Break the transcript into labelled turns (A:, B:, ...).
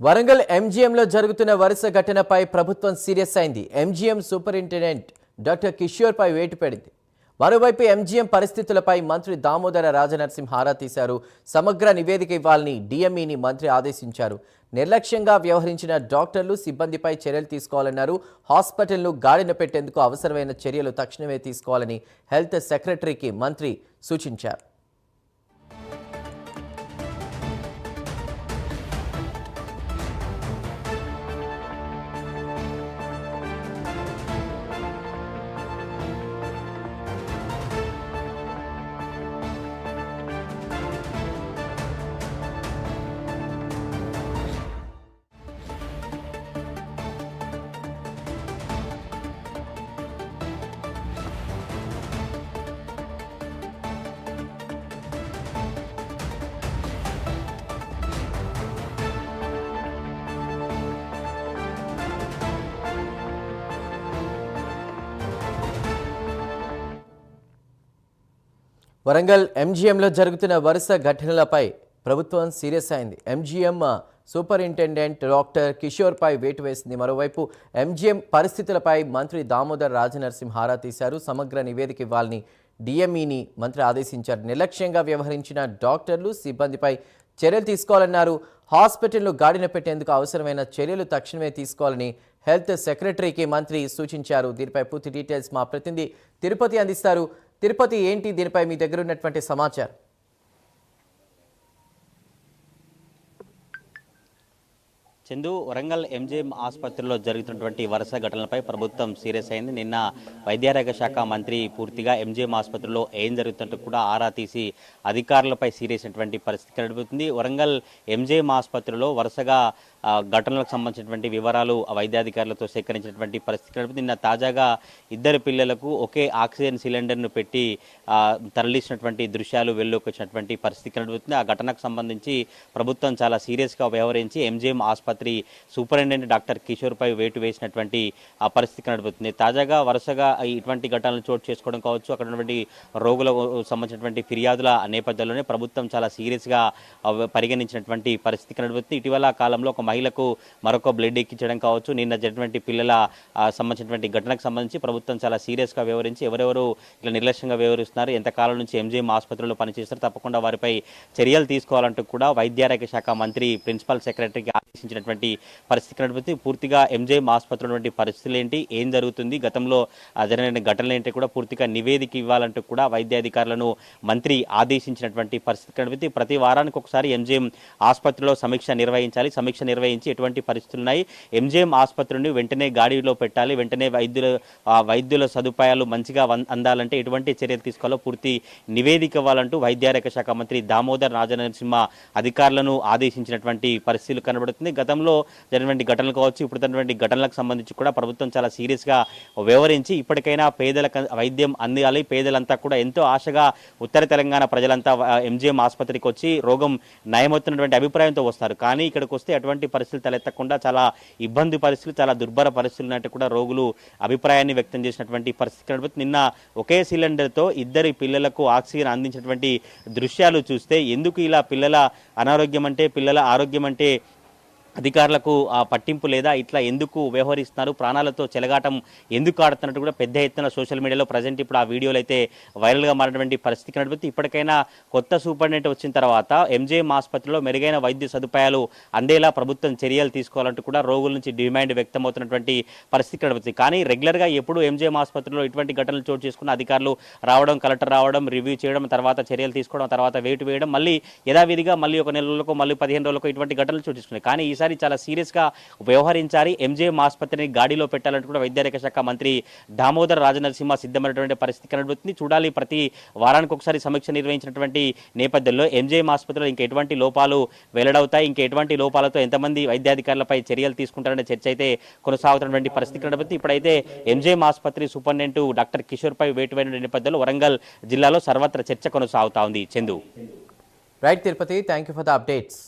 A: వరంగల్ ఎంజీఎంలో జరుగుతున్న వరుస ఘటనపై ప్రభుత్వం సీరియస్ అయింది. ఎంజీఎం సూపరింటెండెంట్ డాక్టర్ కిషోర్పై వేటు పడింది. మరోవైపు ఎంజీఎం పరిస్థితులపై మంత్రి దామోదర రాజనరసింహ ఆరా తీశారు. సమగ్ర నివేదిక ఇవ్వాలని డీఎంఈని మంత్రి ఆదేశించారు. నిర్లక్ష్యంగా వ్యవహరించిన డాక్టర్లు, సిబ్బందిపై చర్యలు తీసుకోవాలన్నారు. హాస్పిటల్ను గాడిన పెట్టేందుకు అవసరమైన చర్యలు తక్షణమే తీసుకోవాలని హెల్త్ సెక్రటరీకి మంత్రి సూచించారు. వరంగల్ ఎంజీఎంలో జరుగుతున్న వరుస ఘటనలపై ప్రభుత్వం సీరియస్ అయింది. ఎంజీఎం సూపరింటెండెంట్ డాక్టర్ కిషోర్పై వేటు వేసింది. మరోవైపు ఎంజీఎం పరిస్థితులపై మంత్రి దామోదర్ రాజనరసింహ ఆరా తీశారు. సమగ్ర నివేదిక ఇవ్వాలని డీఎంఈని మంత్రి ఆదేశించారు. నిర్లక్ష్యంగా వ్యవహరించిన డాక్టర్లు, సిబ్బందిపై చర్యలు తీసుకోవాలన్నారు. హాస్పిటల్ను గాడిన పెట్టేందుకు అవసరమైన చర్యలు తక్షణమే తీసుకోవాలని హెల్త్ సెక్రటరీకి మంత్రి సూచించారు. దీనిపై పూర్తి డీటెయిల్స్ మా ప్రతినిధి తిరుపతి అందిస్తారు. తిరుపతి, ఏంటి దీనిపై మీ దగ్గర ఉన్నటువంటి సమాచారం?
B: చందు, వరంగల్ ఎంజీఎం ఆసుపత్రిలో జరుగుతున్నటువంటి వరుస ఘటనలపై ప్రభుత్వం సీరియస్ అయింది. నిన్న వైద్యారోగ్య శాఖ మంత్రి పూర్తిగా ఎంజీఎం ఆసుపత్రిలో ఏం జరుగుతుంటే కూడా ఆరా తీసి అధికారులపై సీరియస్ అయినటువంటి పరిస్థితి కనబడుతుంది. వరంగల్ ఎంజీఎం ఆసుపత్రిలో వరుసగా ఘటనలకు సంబంధించినటువంటి వివరాలు వైద్యాధికారులతో సేకరించినటువంటి పరిస్థితి కనబడుతుంది. నిన్న తాజాగా ఇద్దరు పిల్లలకు ఒకే ఆక్సిజన్ సిలిండర్ను పెట్టి తరలించినటువంటి దృశ్యాలు వెలుగులోకి వచ్చినటువంటి పరిస్థితి కనబడుతుంది. ఆ ఘటనకు సంబంధించి ప్రభుత్వం చాలా సీరియస్గా వ్యవహరించి ఎంజీఎం ఆసుపత్రి సూపరింటెండెంట్ డాక్టర్ కిషోర్పై వేటు వేసినటువంటి ఆ పరిస్థితి కనబడుతుంది. తాజాగా వరుసగా ఇటువంటి ఘటనలు చోటు చేసుకోవడం కావచ్చు, అక్కడ ఉన్నటువంటి రోగులకు సంబంధించినటువంటి ఫిర్యాదుల నేపథ్యంలోనే ప్రభుత్వం చాలా సీరియస్గా పరిగణించినటువంటి పరిస్థితి కనబడుతుంది. ఇటీవల కాలంలో ఒక మహిళకు మరొక బ్లడ్ ఎక్కించడం కావచ్చు, నిన్న జరిగినటువంటి పిల్లల సంబంధించినటువంటి ఘటనకు సంబంధించి ప్రభుత్వం చాలా సీరియస్గా వ్యవహరించి ఎవరెవరు ఇలా నిర్లక్ష్యంగా వ్యవహరిస్తున్నారు, ఎంతకాలం నుంచి ఎంజీఎం ఆసుపత్రిలో పనిచేస్తారు, తప్పకుండా వారిపై చర్యలు తీసుకోవాలంటూ కూడా వైద్యారోగ్య శాఖ మంత్రి ప్రిన్సిపల్ సెక్రటరీకి ఆదేశించినటువంటి పరిస్థితి కనబడుతుంది. పూర్తిగా ఎంజీఎం ఆసుపత్రిలో పరిస్థితులు ఏంటి, ఏం జరుగుతుంది, గతంలో జరిగిన ఘటనలు ఏంటి కూడా పూర్తిగా నివేదిక ఇవ్వాలంటూ కూడా వైద్యాధికారులను మంత్రి ఆదేశించినటువంటి పరిస్థితి కనబడుతుంది. ప్రతి వారానికి ఒకసారి ఎంజీఎం ఆసుపత్రిలో సమీక్ష నిర్వహించాలి. సమీక్ష నిర్వహించి ఎటువంటి పరిస్థితులు ఉన్నాయి, ఎంజీఎం ఆసుపత్రిని వెంటనే గాడిలో పెట్టాలి, వెంటనే వైద్యుల సదుపాయాలు మంచిగా అందాలంటే ఎటువంటి చర్యలు తీసుకోవాలో పూర్తి నివేదిక ఇవ్వాలంటూ వైద్యారోగ్య శాఖ మంత్రి దామోదర్ రాజనరసింహ అధికారులను ఆదేశించినటువంటి పరిస్థితులు కనబడుతుంది. గతంలో జరిగినటువంటి ఘటనలు కావచ్చు, ఇప్పుడు జరిగినటువంటి ఘటనలకు సంబంధించి కూడా ప్రభుత్వం చాలా సీరియస్గా వ్యవహరించి ఇప్పటికైనా పేదలకు వైద్యం అందాలి, పేదలంతా కూడా ఎంతో ఆశగా ఉత్తర తెలంగాణ ప్రజలంతా ఎంజీఎం ఆసుపత్రికి వచ్చి రోగం నయమవుతున్నటువంటి అభిప్రాయంతో వస్తారు. కానీ ఇక్కడికి వస్తే అటువంటి పరిస్థితులు తలెత్తకుండా చాలా ఇబ్బంది పరిస్థితులు, చాలా దుర్భర పరిస్థితులు ఉన్నట్టు కూడా రోగులు అభిప్రాయాన్ని వ్యక్తం చేసినటువంటి పరిస్థితి కనబడుతుంది. నిన్న ఒకే సిలిండర్తో ఇద్దరి పిల్లలకు ఆక్సిజన్ అందించినటువంటి దృశ్యాలు చూస్తే ఎందుకు ఇలా పిల్లల అనారోగ్యం అంటే, పిల్లల ఆరోగ్యం అంటే అధికారులకు పట్టింపు లేదా, ఇట్లా ఎందుకు వ్యవహరిస్తున్నారు, ప్రాణాలతో చెలగాటం ఎందుకు ఆడుతున్నట్టు కూడా పెద్ద ఎత్తున సోషల్ మీడియాలో ప్రజెంట్ ఇప్పుడు ఆ వీడియోలు అయితే వైరల్గా మారినటువంటి పరిస్థితి కనబడుతుంది. ఇప్పటికైనా కొత్త సూపరింటెండెంట్ వచ్చిన తర్వాత ఎంజీఎం ఆసుపత్రిలో మెరుగైన వైద్య సదుపాయాలు అందేలా ప్రభుత్వం చర్యలు తీసుకోవాలంటూ కూడా రోగుల నుంచి డిమాండ్ వ్యక్తమవుతున్నటువంటి పరిస్థితి కనబడుతుంది. కానీ రెగ్యులర్గా ఎప్పుడు ఎంజీఎం ఆసుపత్రిలో ఇటువంటి ఘటనలు చోటు చేసుకున్న అధికారులు రావడం, కలెక్టర్ రావడం, రివ్యూ చేయడం, తర్వాత చర్యలు తీసుకోవడం, తర్వాత వేటు వేయడం, మళ్ళీ యథావిధిగా మళ్ళీ ఒక నెల రోజులకు మళ్ళీ 15 రోజులకు ఇటువంటి ఘటనలు చోటు చేసుకున్నాయి. కానీ ఈసారి చాలా సీరియస్గా వ్యవహరించాలి, ఎంజీఎం ఆసుపత్రిని గాడిలో పెట్టాలంటూ కూడా వైద్యారోగ్య శాఖ మంత్రి దామోదర్ రాజనరసింహ సిద్ధమైనటువంటి పరిస్థితి కనబడుతుంది. చూడాలి, ప్రతి వారానికి ఒకసారి సమీక్ష నిర్వహించినటువంటి నేపథ్యంలో ఎంజీఎం ఆసుపత్రిలో ఇంకా ఎటువంటి లోపాలు వెల్లడవుతాయి, ఇంకా ఎటువంటి లోపాలతో ఎంతమంది వైద్యాధికారులపై చర్యలు తీసుకుంటారనే చర్చ అయితే కొనసాగుతున్నటువంటి పరిస్థితి కనబడుతుంది. ఇప్పుడైతే ఎంజీఎం ఆసుపత్రి సూపరింటెండెంట్ డాక్టర్ కిషోర్పై వేటు వేయన నేపథ్యంలో వరంగల్ జిల్లాలో సర్వత్రా చర్చ కొనసాగుతా ఉంది. Chandu.
A: Right Tirupati, thank you for the updates.